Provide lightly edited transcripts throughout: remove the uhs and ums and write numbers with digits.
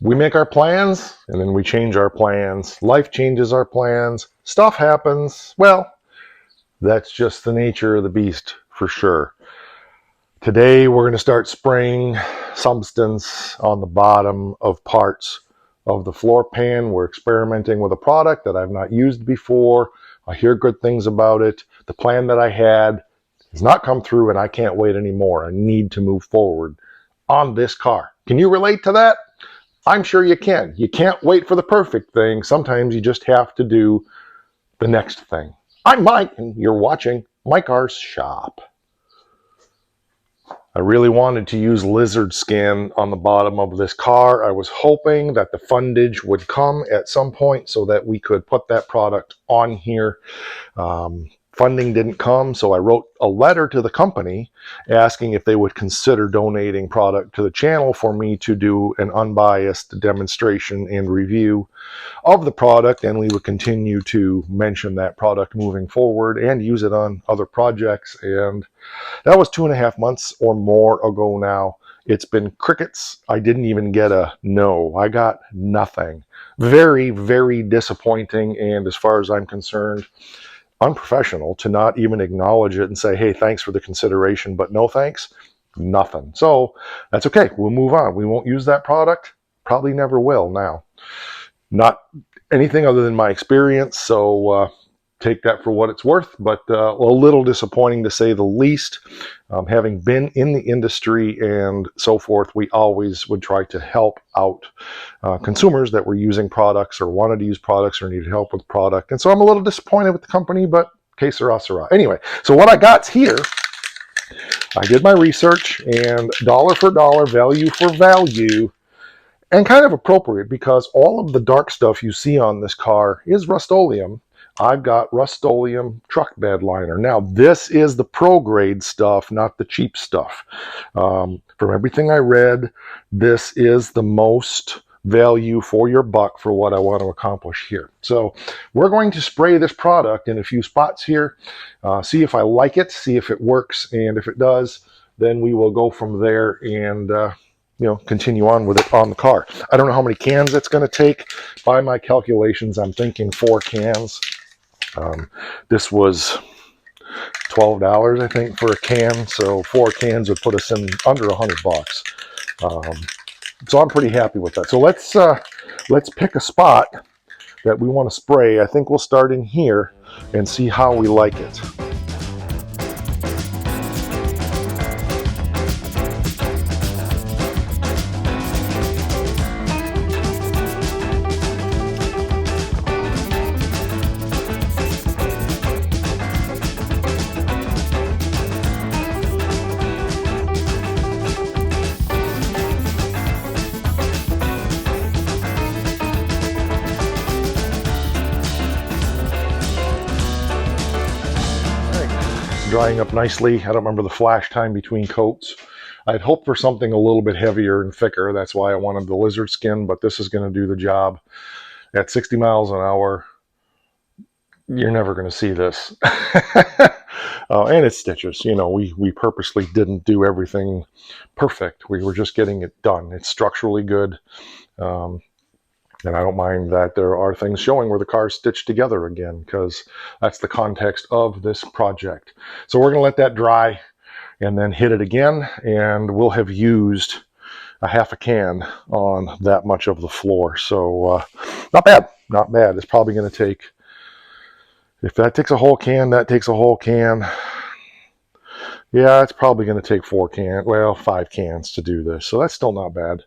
We make our plans and then we change our plans. Life changes our plans. Stuff happens. Well, that's just the nature of the beast for sure. Today we're going to start spraying substance on the bottom of parts of the floor pan. We're experimenting with a product that I've not used before. I hear good things about it. The plan that I had has not come through and I can't wait anymore. I need to move forward on this car. Can you relate to that? I'm sure you can. You can't wait for the perfect thing. Sometimes you just have to do the next thing. I'm Mike, and you're watching My Car's Shop. I really wanted to use lizard skin on the bottom of this car. I was hoping that the fundage would come at some point so that we could put that product on here. Funding didn't come, so I wrote a letter to the company asking if they would consider donating product to the channel for me to do an unbiased demonstration and review of the product, and we would continue to mention that product moving forward and use it on other projects. And that was 2.5 months or more ago now. It's been crickets. I didn't even get a no. I got nothing. Very, very disappointing, and as far as I'm concerned, unprofessional to not even acknowledge it and say, hey, thanks for the consideration, but no thanks. Nothing. So that's okay. We'll move on. We won't use that product. Probably never will now. Not anything other than my experience, so take that for what it's worth, but a little disappointing to say the least. Having been in the industry and so forth, we always would try to help out consumers that were using products or wanted to use products or needed help with product. And so I'm a little disappointed with the company, but que sera, sera. Anyway, so what I got here, I did my research, and dollar for dollar, value for value, and kind of appropriate because all of the dark stuff you see on this car is Rust-Oleum. I've got Rust-Oleum truck bed liner. Now, this is the pro grade stuff, not the cheap stuff. From everything I read, this is the most value for your buck for what I want to accomplish here. So we're going to spray this product in a few spots here, see if I like it, see if it works, and if it does, then we will go from there and continue on with it on the car. I don't know how many cans it's going to take. By my calculations, I'm thinking 4 cans. This was $12, I think, for a can. So 4 cans would put us in under $100. So I'm pretty happy with that. So let's pick a spot that we want to spray. I think we'll start in here and see how we like it. Drying up nicely. I don't remember the flash time between coats. I'd hoped for something a little bit heavier and thicker. That's why I wanted the lizard skin, but this is going to do the job. At 60 miles an hour, you're never going to see this. And it's stitches. We purposely didn't do everything perfect. We were just getting it done. It's structurally good. And I don't mind that there are things showing where the car is stitched together again, because that's the context of this project. So we're going to let that dry and then hit it again, and we'll have used a half a can on that much of the floor. So not bad, not bad. It's probably going to take, if that takes a whole can, that takes a whole can. Yeah, it's probably going to take 5 cans to do this. So that's still not bad.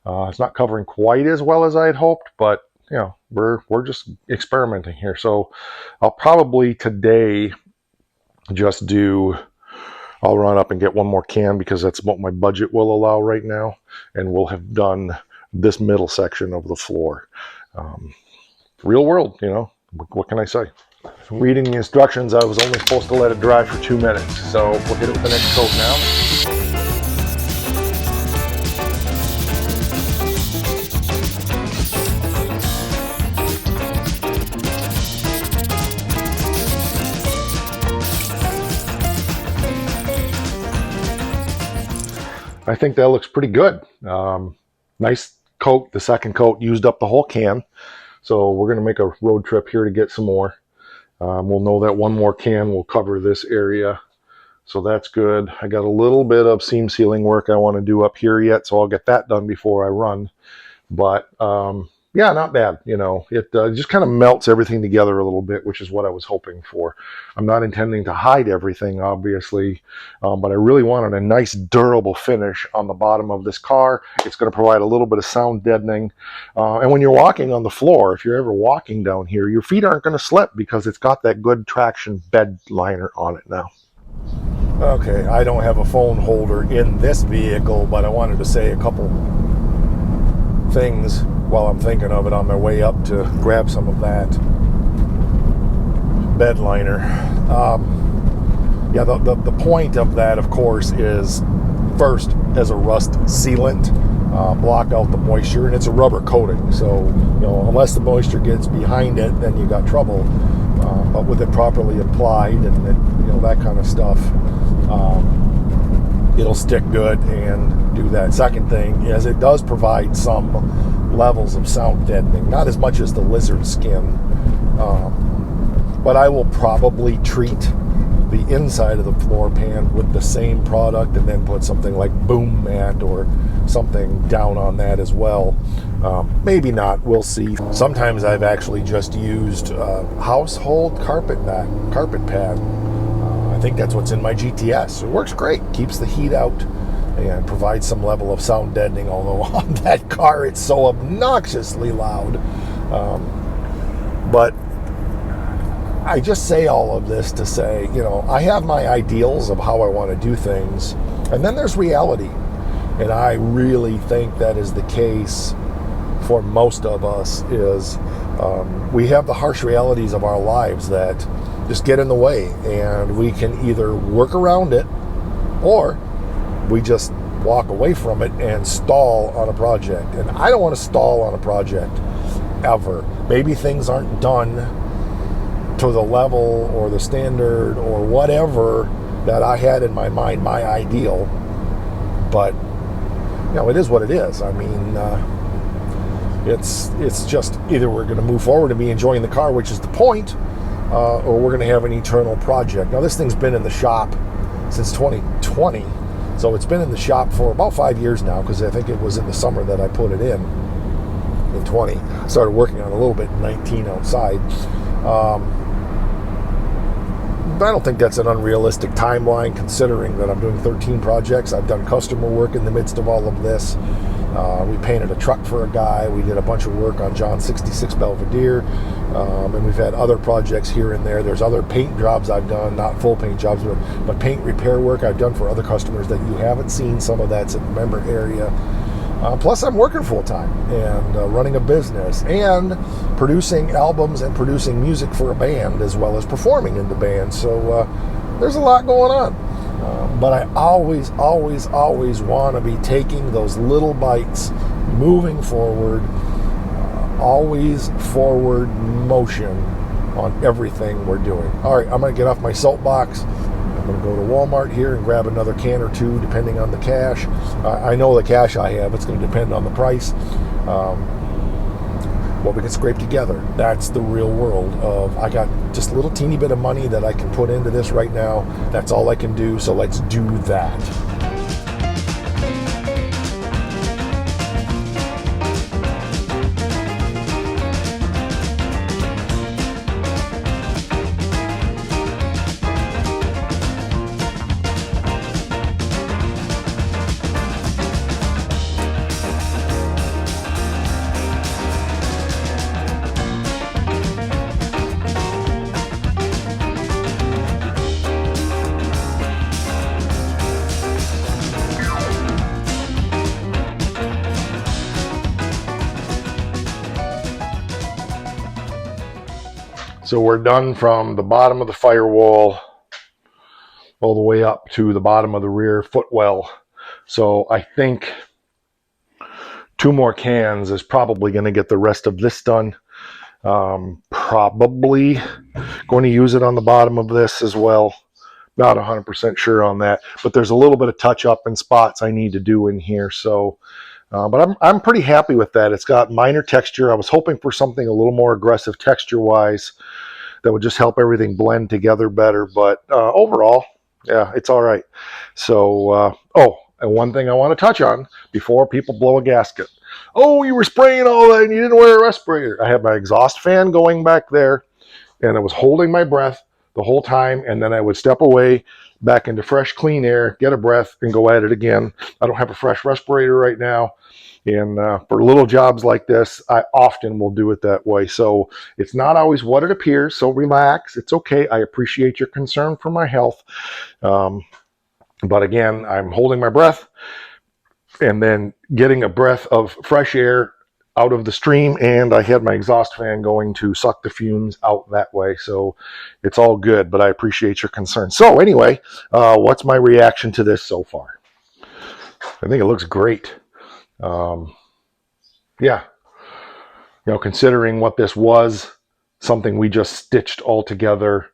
It's not covering quite as well as I had hoped, but we're just experimenting here. So I'll probably today just I'll run up and get one more can because that's what my budget will allow right now. And we'll have done this middle section of the floor. Real world, what can I say? Reading the instructions, I was only supposed to let it dry for 2 minutes. So we'll hit it with the next coat now. I think that looks pretty good. Nice coat, the second coat, used up the whole can. So we're going to make a road trip here to get some more. We'll know that one more can will cover this area. So that's good. I got a little bit of seam sealing work I want to do up here yet, so I'll get that done before I run. But yeah, not bad. You know, it just kind of melts everything together a little bit, which is what I was hoping for. I'm not intending to hide everything, obviously, but I really wanted a nice durable finish on the bottom of this car. It's going to provide a little bit of sound deadening. And when you're walking on the floor, if you're ever walking down here, your feet aren't going to slip because it's got that good traction bed liner on it now. Okay, I don't have a phone holder in this vehicle, but I wanted to say a couple things while I'm thinking of it on my way up to grab some of that bed liner. Yeah, the point of that, of course, is first as a rust sealant, block out the moisture, and it's a rubber coating, so you know, unless the moisture gets behind it, then you got trouble. But with it properly applied and it, you know, that kind of stuff, it'll stick good and do that. Second thing is it does provide some levels of sound deadening, not as much as the lizard skin, but I will probably treat the inside of the floor pan with the same product and then put something like boom mat or something down on that as well. Maybe not, we'll see. Sometimes I've actually just used household carpet pad. I think that's what's in my GTS. It works great, keeps the heat out and provides some level of sound deadening, although on that car it's so obnoxiously loud. But I just say all of this to say, you know, I have my ideals of how I want to do things, and then there's reality. And I really think that is the case for most of us, is we have the harsh realities of our lives that just get in the way, and we can either work around it or we just walk away from it and stall on a project. And I don't want to stall on a project ever. Maybe things aren't done to the level or the standard or whatever that I had in my mind, my ideal, but you know, it is what it is. I mean, it's just either we're going to move forward and be enjoying the car, which is the point, or we're going to have an eternal project. Now, this thing's been in the shop since 2020, so it's been in the shop for about 5 years now, because I think it was in the summer that I put it in 20. I started working on it a little bit in 19 outside. But I don't think that's an unrealistic timeline, considering that I'm doing 13 projects. I've done customer work in the midst of all of this. We painted a truck for a guy. We did a bunch of work on John 66 Belvedere. And we've had other projects here and there. There's other paint jobs I've done, not full paint jobs, but paint repair work I've done for other customers that you haven't seen. Some of that's in the member area. Plus, I'm working full-time and running a business and producing albums and producing music for a band, as well as performing in the band. So there's a lot going on. But I always want to be taking those little bites, moving forward, always forward motion on everything we're doing. All right, I'm going to get off my soapbox. I'm going to go to Walmart here and grab another can or two, depending on the cash. I know the cash I have. It's going to depend on the price. What we can scrape together. That's the real world of, I got just a little teeny bit of money that I can put into this right now. That's all I can do, so let's do that. So we're done from the bottom of the firewall all the way up to the bottom of the rear footwell. So I think 2 more cans is probably going to get the rest of this done. Probably going to use it on the bottom of this as well. Not 100% sure on that, but there's a little bit of touch up in spots I need to do in here. So But I'm pretty happy with that. It's got minor texture. I was hoping for something a little more aggressive texture-wise that would just help everything blend together better. But overall, yeah, it's all right. So, oh, and one thing I want to touch on before people blow a gasket. Oh, you were spraying all that and you didn't wear a respirator. I had my exhaust fan going back there, and I was holding my breath the whole time, and then I would step away back into fresh, clean air, get a breath, and go at it again. I don't have a fresh respirator right now. And for little jobs like this, I often will do it that way. So it's not always what it appears. So relax. It's okay. I appreciate your concern for my health. Um, but again, I'm holding my breath and then getting a breath of fresh air out of the stream, and I had my exhaust fan going to suck the fumes out that way. So it's all good, but I appreciate your concern. So anyway, what's my reaction to this so far? I think it looks great. Yeah, considering what this was, something we just stitched all together.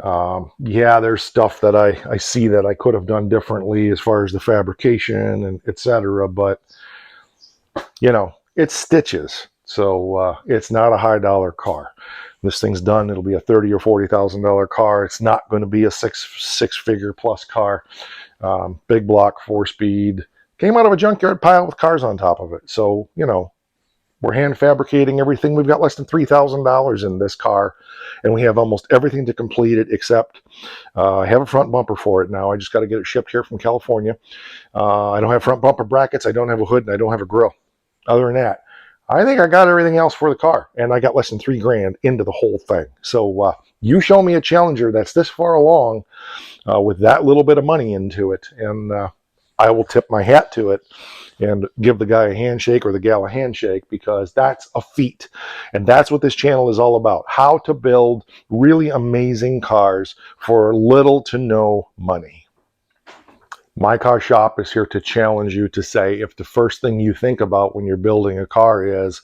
Yeah, there's stuff that I see that I could have done differently as far as the fabrication and etc. But it's stitches, so it's not a high dollar car. This thing's done, it'll be a $30,000 or $40,000 car. It's not going to be a six figure plus car. Big block, 4-speed, came out of a junkyard pile with cars on top of it. So we're hand fabricating everything. We've got less than $3,000 in this car, and we have almost everything to complete it except I have a front bumper for it now. I just got to get it shipped here from California. I don't have front bumper brackets. I don't have a hood, and I don't have a grill. Other than that, I think I got everything else for the car, and I got less than $3,000 into the whole thing. So you show me a Challenger that's this far along with that little bit of money into it, and I will tip my hat to it and give the guy a handshake or the gal a handshake, because that's a feat. And that's what this channel is all about. How to build really amazing cars for little to no money. My Car Shop is here to challenge you to say, if the first thing you think about when you're building a car is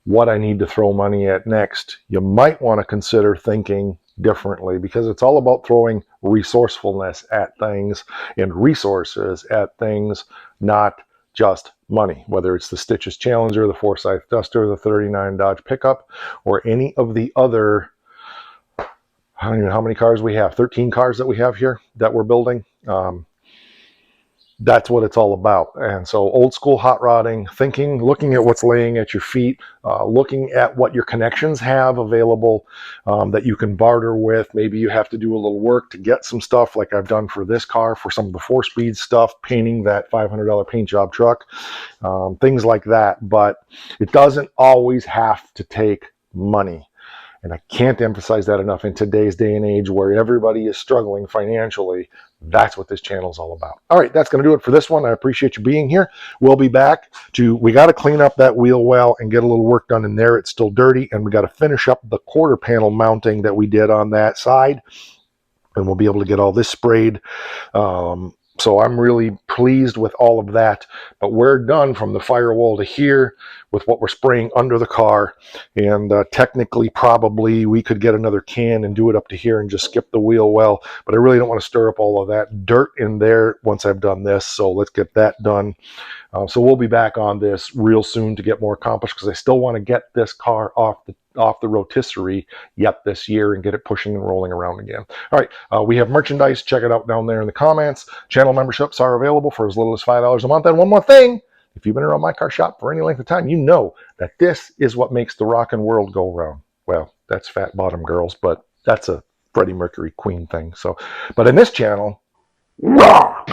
what I need to throw money at next, you might want to consider thinking differently, because it's all about throwing resourcefulness at things and resources at things, not just money. Whether it's the Stitches Challenger, the Forsyth Duster, the 39 Dodge pickup, or any of the other, I don't know how many cars we have, 13 cars that we have here that we're building. That's what it's all about. And so old school hot rodding, thinking, looking at what's laying at your feet, looking at what your connections have available that you can barter with. Maybe you have to do a little work to get some stuff like I've done for this car, for some of the 4-speed stuff, painting that $500 paint job truck, things like that. But it doesn't always have to take money. And I can't emphasize that enough in today's day and age where everybody is struggling financially. That's what this channel is all about. All right, that's going to do it for this one. I appreciate you being here. We'll be back we got to clean up that wheel well and get a little work done in there. It's still dirty, and we got to finish up the quarter panel mounting that we did on that side. And we'll be able to get all this sprayed. So I'm really pleased with all of that. But we're done from the firewall to here with what we're spraying under the car. And technically, probably we could get another can and do it up to here and just skip the wheel well. But I really don't want to stir up all of that dirt in there once I've done this. So let's get that done. So we'll be back on this real soon to get more accomplished, because I still want to get this car off the rotisserie yet this year and get it pushing and rolling around again. All right, we have merchandise. Check it out down there in the comments. Channel memberships are available for as little as $5 a month. And one more thing, if you've been around My Car Shop for any length of time, you know that this is what makes the rockin' world go round. Well, that's Fat Bottom Girls, but that's a Freddie Mercury Queen thing. So, but in this channel, rock!